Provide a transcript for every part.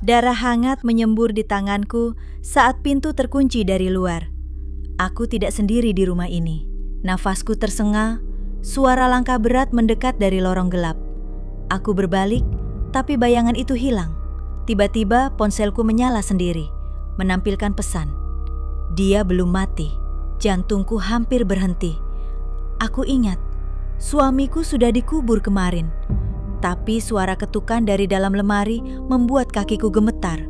Darah hangat menyembur di tanganku saat pintu terkunci dari luar. Aku tidak sendiri di rumah ini. Nafasku tersengal, suara langkah berat mendekat dari lorong gelap. Aku berbalik, tapi bayangan itu hilang. Tiba-tiba ponselku menyala sendiri, menampilkan pesan. Dia belum mati. Jantungku hampir berhenti. Aku ingat, suamiku sudah dikubur kemarin. Tapi suara ketukan dari dalam lemari membuat kakiku gemetar.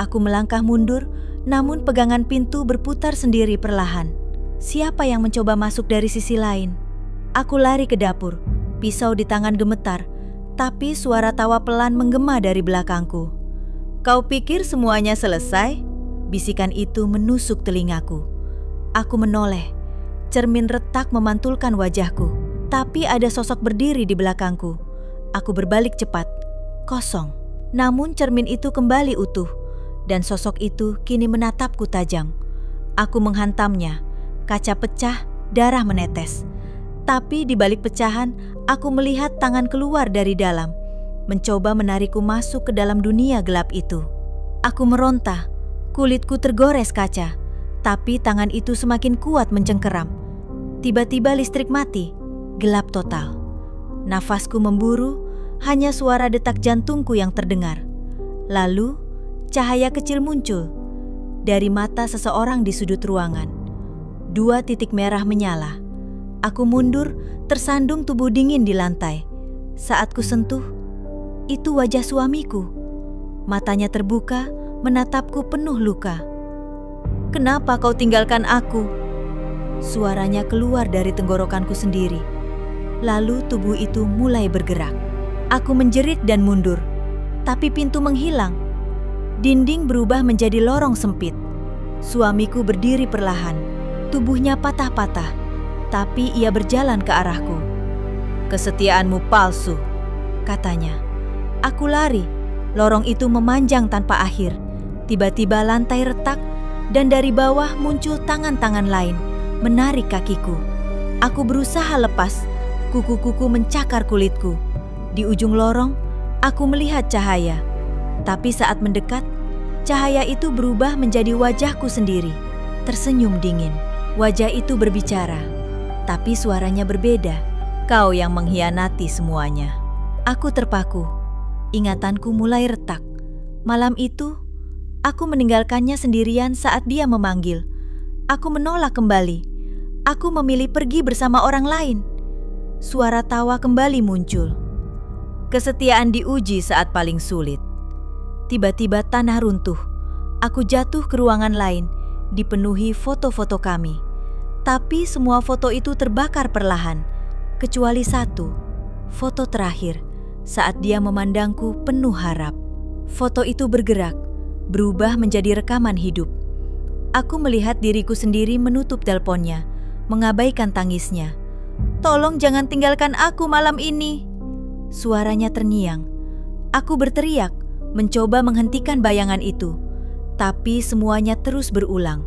Aku melangkah mundur, namun pegangan pintu berputar sendiri perlahan. Siapa yang mencoba masuk dari sisi lain? Aku lari ke dapur, pisau di tangan gemetar, tapi suara tawa pelan menggema dari belakangku. "Kau pikir semuanya selesai?" Bisikan itu menusuk telingaku. Aku menoleh, cermin retak memantulkan wajahku, tapi ada sosok berdiri di belakangku. Aku berbalik cepat, kosong. Namun cermin itu kembali utuh, dan sosok itu kini menatapku tajam. Aku menghantamnya, kaca pecah, darah menetes. Tapi di balik pecahan, aku melihat tangan keluar dari dalam, mencoba menarikku masuk ke dalam dunia gelap itu. Aku meronta, kulitku tergores kaca, tapi tangan itu semakin kuat mencengkeram. Tiba-tiba listrik mati, gelap total. Nafasku memburu, hanya suara detak jantungku yang terdengar. Lalu, cahaya kecil muncul dari mata seseorang di sudut ruangan. 2 titik merah menyala. Aku mundur, tersandung tubuh dingin di lantai. Saat ku sentuh, itu wajah suamiku. Matanya terbuka, menatapku penuh luka. "Kenapa kau tinggalkan aku?" Suaranya keluar dari tenggorokanku sendiri. Lalu tubuh itu mulai bergerak. Aku menjerit dan mundur, tapi pintu menghilang. Dinding berubah menjadi lorong sempit. Suamiku berdiri perlahan, tubuhnya patah-patah, tapi ia berjalan ke arahku. "Kesetiaanmu palsu," katanya. Aku lari, lorong itu memanjang tanpa akhir. Tiba-tiba lantai retak, dan dari bawah muncul tangan-tangan lain, menarik kakiku. Aku berusaha lepas, kuku-kuku mencakar kulitku. Di ujung lorong, aku melihat cahaya. Tapi saat mendekat, cahaya itu berubah menjadi wajahku sendiri. Tersenyum dingin. Wajah itu berbicara, tapi suaranya berbeda. "Kau yang mengkhianati semuanya." Aku terpaku. Ingatanku mulai retak. Malam itu, aku meninggalkannya sendirian saat dia memanggil. Aku menolak kembali. Aku memilih pergi bersama orang lain. Suara tawa kembali muncul. Kesetiaan diuji saat paling sulit. Tiba-tiba tanah runtuh. Aku jatuh ke ruangan lain, dipenuhi foto-foto kami. Tapi semua foto itu terbakar perlahan, kecuali satu, foto terakhir, saat dia memandangku penuh harap. Foto itu bergerak, berubah menjadi rekaman hidup. Aku melihat diriku sendiri menutup teleponnya, mengabaikan tangisnya. "Tolong jangan tinggalkan aku malam ini." Suaranya terngiang. Aku berteriak, mencoba menghentikan bayangan itu. Tapi semuanya terus berulang.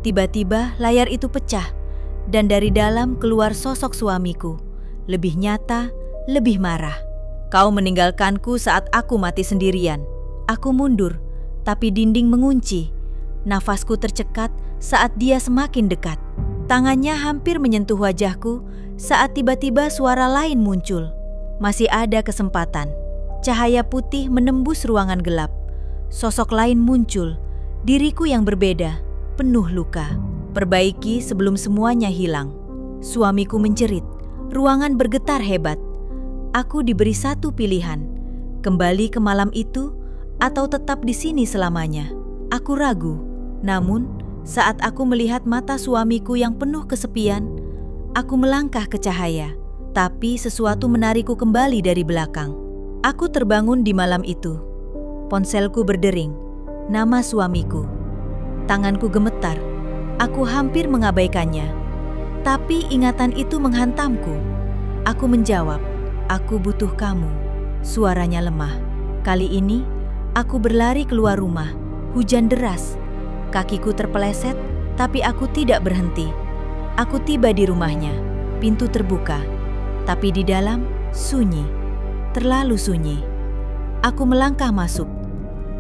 Tiba-tiba layar itu pecah, dan dari dalam keluar sosok suamiku. Lebih nyata, lebih marah. "Kau meninggalkanku saat aku mati sendirian." Aku mundur, tapi dinding mengunci. Nafasku tercekat saat dia semakin dekat. Tangannya hampir menyentuh wajahku saat tiba-tiba suara lain muncul. Masih ada kesempatan. Cahaya putih menembus ruangan gelap. Sosok lain muncul, diriku yang berbeda, penuh luka. "Perbaiki sebelum semuanya hilang." Suamiku menjerit, ruangan bergetar hebat. Aku diberi satu pilihan, kembali ke malam itu atau tetap di sini selamanya. Aku ragu, namun saat aku melihat mata suamiku yang penuh kesepian, aku melangkah ke cahaya, tapi sesuatu menarikku kembali dari belakang. Aku terbangun di malam itu. Ponselku berdering, nama suamiku. Tanganku gemetar, aku hampir mengabaikannya. Tapi ingatan itu menghantamku. Aku menjawab, "Aku butuh kamu." Suaranya lemah. Kali ini, aku berlari keluar rumah. Hujan deras. Kakiku terpeleset, tapi aku tidak berhenti. Aku tiba di rumahnya. Pintu terbuka, tapi di dalam sunyi, terlalu sunyi. Aku melangkah masuk.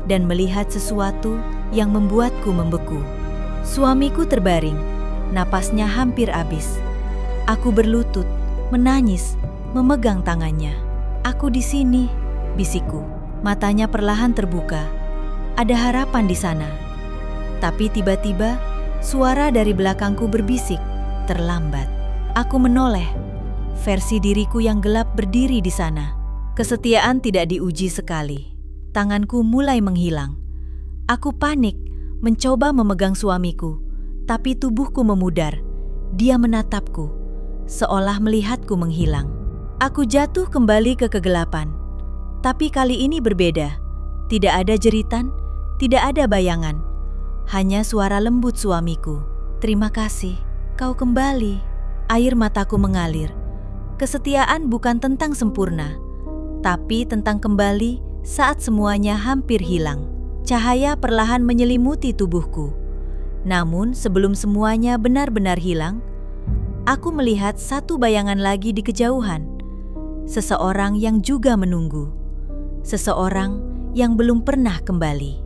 dan melihat sesuatu yang membuatku membeku. Suamiku terbaring, napasnya hampir habis. Aku berlutut, menangis, memegang tangannya. "Aku di sini," bisikku. Matanya perlahan terbuka. Ada harapan di sana. Tapi tiba-tiba, suara dari belakangku berbisik, "Terlambat." Aku menoleh. Versi diriku yang gelap berdiri di sana. Kesetiaan tidak diuji sekali. Tanganku mulai menghilang. Aku panik, mencoba memegang suamiku, tapi tubuhku memudar. Dia menatapku, seolah melihatku menghilang. Aku jatuh kembali ke kegelapan. Tapi kali ini berbeda. Tidak ada jeritan, tidak ada bayangan. Hanya suara lembut suamiku. "Terima kasih, kau kembali." Air mataku mengalir. Kesetiaan bukan tentang sempurna, tapi tentang kembali saat semuanya hampir hilang. Cahaya perlahan menyelimuti tubuhku. Namun sebelum semuanya benar-benar hilang, aku melihat satu bayangan lagi di kejauhan. Seseorang yang juga menunggu. Seseorang yang belum pernah kembali.